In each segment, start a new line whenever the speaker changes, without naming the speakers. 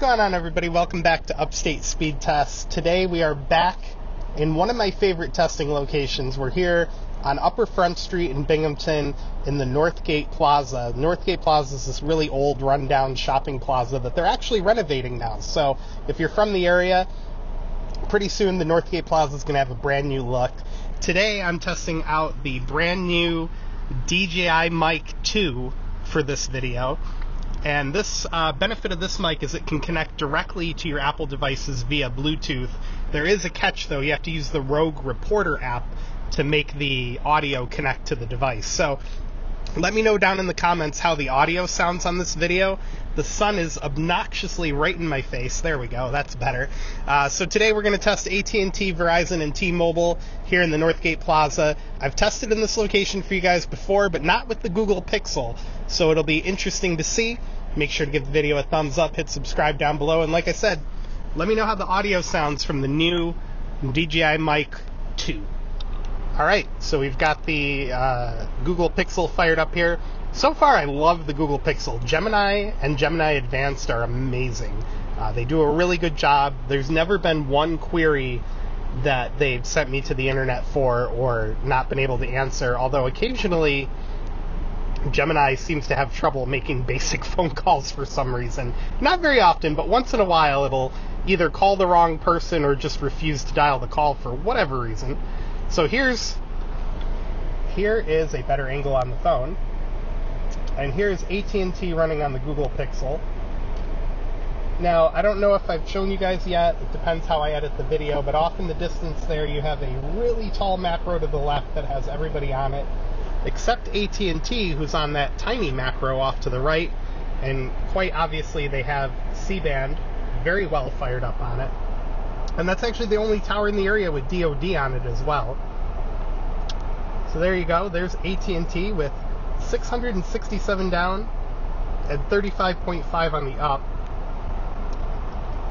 going on, everybody? Welcome back to Upstate Speedtests. Today we are back in one of my favorite testing locations. We're here on Upper Front Street in Binghamton in the Northgate Plaza. Northgate Plaza is this really old, rundown shopping plaza that they're actually renovating now. So if you're from the area, pretty soon the Northgate Plaza is going to have a brand new look. Today I'm testing out the brand new DJI Mic 2 for this video. And this benefit of this mic is it can connect directly to your Apple devices via Bluetooth. There is a catch, though. You have to use the Rogue Reporter app to make the audio connect to the device. So let me know down in the comments how the audio sounds on this video. The sun is obnoxiously right in my face. There we go. That's better. So today we're going to test AT&T, Verizon, and T-Mobile here in the Northgate Plaza. I've tested in this location for you guys before, but not with the Google Pixel. So it'll be interesting to see. Make sure to give the video a thumbs up, hit subscribe down below, and like I said, let me know how the audio sounds from the new DJI Mic 2. Alright, so we've got the Google Pixel fired up here. So far, I love the Google Pixel. Gemini and Gemini Advanced are amazing. They do a really good job. There's never been one query that they've sent me to the internet for or not been able to answer, although occasionally Gemini seems to have trouble making basic phone calls for some reason. Not very often, but once in a while it'll either call the wrong person or just refuse to dial the call for whatever reason. So here is a better angle on the phone. And here's AT&T running on the Google Pixel. Now, I don't know if I've shown you guys yet. It depends how I edit the video, but off in the distance there you have a really tall macro to the left that has everybody on it, except AT&T, who's on that tiny macro off to the right, and quite obviously they have C-band very well fired up on it. And that's actually the only tower in the area with DoD on it as well. So there you go. There's AT&T with 667 down and 35.5 on the up.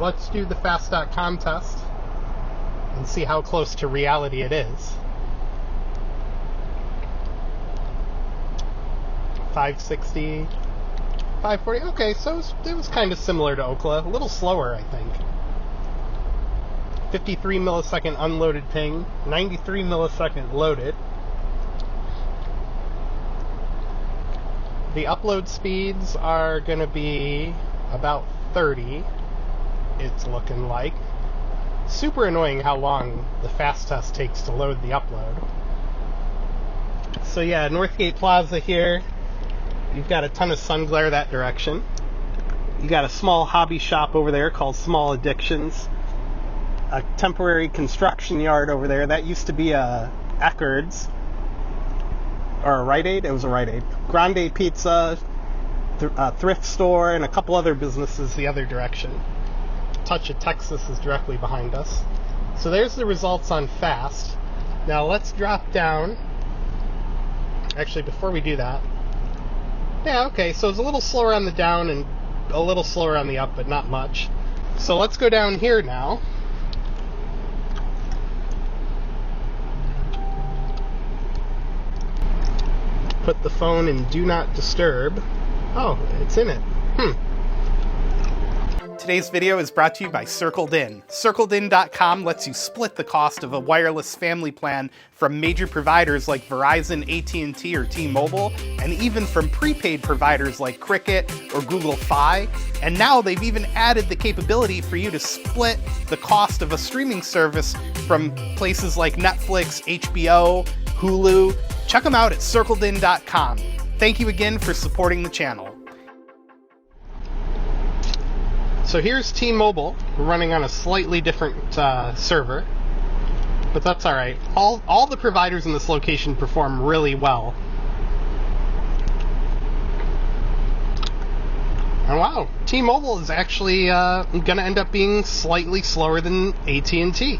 Let's do the fast.com test and see how close to reality it is. 560, 540. Okay, so it was kind of similar to Ookla. A little slower, I think. 53 millisecond unloaded ping, 93 millisecond loaded. The upload speeds are going to be about 30, it's looking like. Super annoying how long the fast test takes to load the upload. So yeah, Northgate Plaza here. You've got a ton of sun glare that direction. You got a small hobby shop over there called Small Addictions. A temporary construction yard over there. That used to be a Eckerd's. Or a Rite Aid? It was a Rite Aid. Grande Pizza, thrift store, and a couple other businesses the other direction. Touch of Texas is directly behind us. So there's the results on fast. Now let's drop down. Actually, before we do that, yeah, okay, so it's a little slower on the down and a little slower on the up, but not much. So let's go down here now. Put the phone in Do Not Disturb. Oh, it's in it. Today's video is brought to you by Circled In. CircledIn.com lets you split the cost of a wireless family plan from major providers like Verizon, AT&T, or T-Mobile, and even from prepaid providers like Cricket or Google Fi. And now they've even added the capability for you to split the cost of a streaming service from places like Netflix, HBO, Hulu. Check them out at CircledIn.com. Thank you again for supporting the channel. So here's T-Mobile running on a slightly different server, but that's all right. All the providers in this location perform really well. And wow, T-Mobile is actually going to end up being slightly slower than AT&T.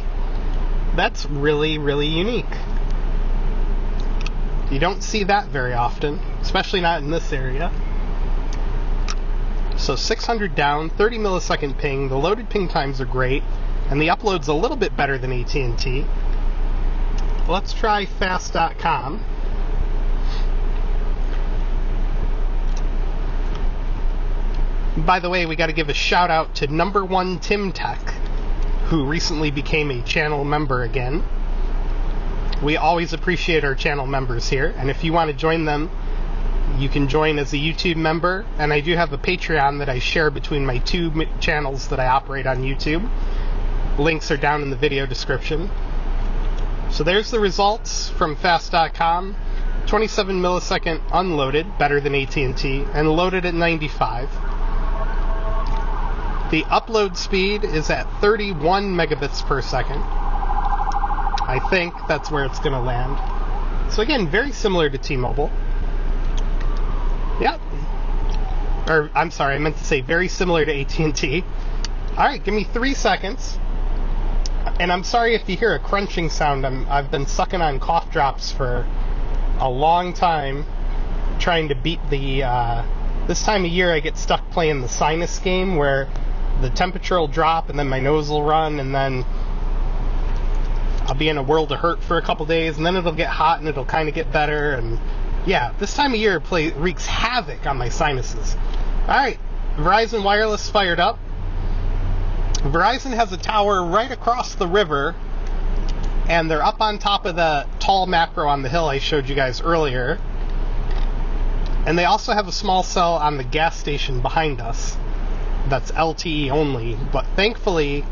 That's really, really unique. You don't see that very often, especially not in this area. So 600 down, 30 millisecond ping. The loaded ping times are great, and the upload's a little bit better than AT&T. Let's try fast.com. By the way, we got to give a shout out to number one Tim Tech, who recently became a channel member again. We always appreciate our channel members here, and if you want to join them, you can join as a YouTube member, and I do have a Patreon that I share between my two channels that I operate on YouTube. Links are down in the video description. So there's the results from fast.com. 27 millisecond unloaded, better than AT&T, and loaded at 95. The upload speed is at 31 megabits per second. I think that's where it's going to land. So again, very similar to T-Mobile. Yep. Or, I'm sorry, I meant to say very similar to AT&T. Alright, give me 3 seconds. And I'm sorry if you hear a crunching sound. I've been sucking on cough drops for a long time, trying to beat the... this time of year I get stuck playing the sinus game, where the temperature will drop and then my nose will run, and then I'll be in a world of hurt for a couple days, and then it'll get hot and it'll kind of get better. And yeah, this time of year wreaks havoc on my sinuses. Alright, Verizon Wireless fired up. Verizon has a tower right across the river, and they're up on top of the tall macro on the hill I showed you guys earlier. And they also have a small cell on the gas station behind us that's LTE only, but thankfully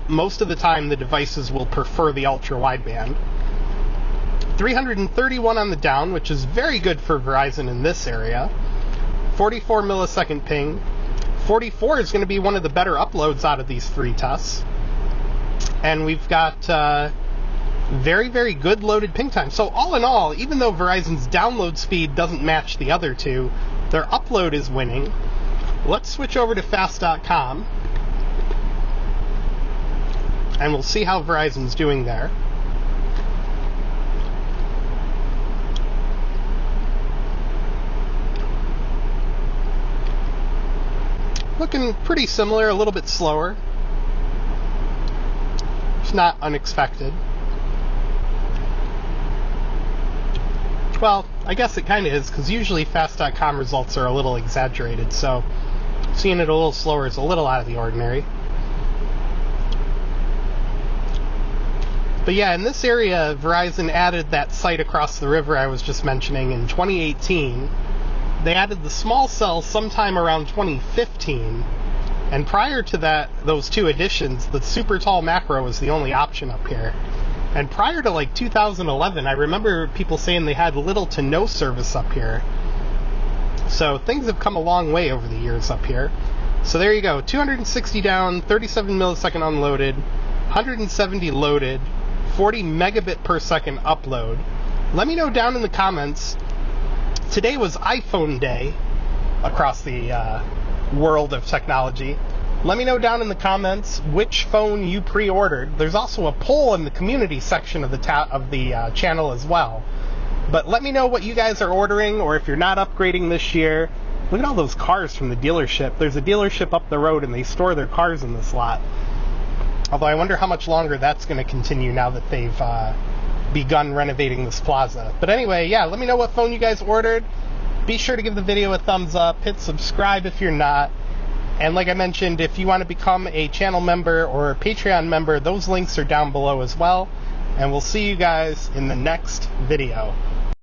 most of the time the devices will prefer the ultra wideband. 331 on the down, which is very good for Verizon in this area. 44 millisecond ping. 44 is going to be one of the better uploads out of these three tests. And we've got very, very good loaded ping time. So all in all, even though Verizon's download speed doesn't match the other two, their upload is winning. Let's switch over to fast.com, and we'll see how Verizon's doing there. Looking pretty similar, a little bit slower. It's not unexpected. Well, I guess it kind of is, because usually fast.com results are a little exaggerated, so seeing it a little slower is a little out of the ordinary. But yeah, in this area, Verizon added that site across the river I was just mentioning in 2018. They added the small cell sometime around 2015. And prior to that, those two additions, the super tall macro was the only option up here. And prior to like 2011, I remember people saying they had little to no service up here. So things have come a long way over the years up here. So there you go, 260 down, 37 millisecond unloaded, 170 loaded, 40 megabit per second upload. Let me know down in the comments. Today was iPhone Day across the world of technology. Let me know down in the comments which phone you pre-ordered. There's also a poll in the community section of the channel as well. But let me know what you guys are ordering, or if you're not upgrading this year. Look at all those cars from the dealership. There's a dealership up the road, and they store their cars in this lot. Although I wonder how much longer that's going to continue now that they've begun renovating this plaza. But anyway, yeah, let me know what phone you guys ordered. Be sure to give the video a thumbs up. Hit subscribe if you're not. And like I mentioned, if you want to become a channel member or a Patreon member, those links are down below as well. And we'll see you guys in the next video.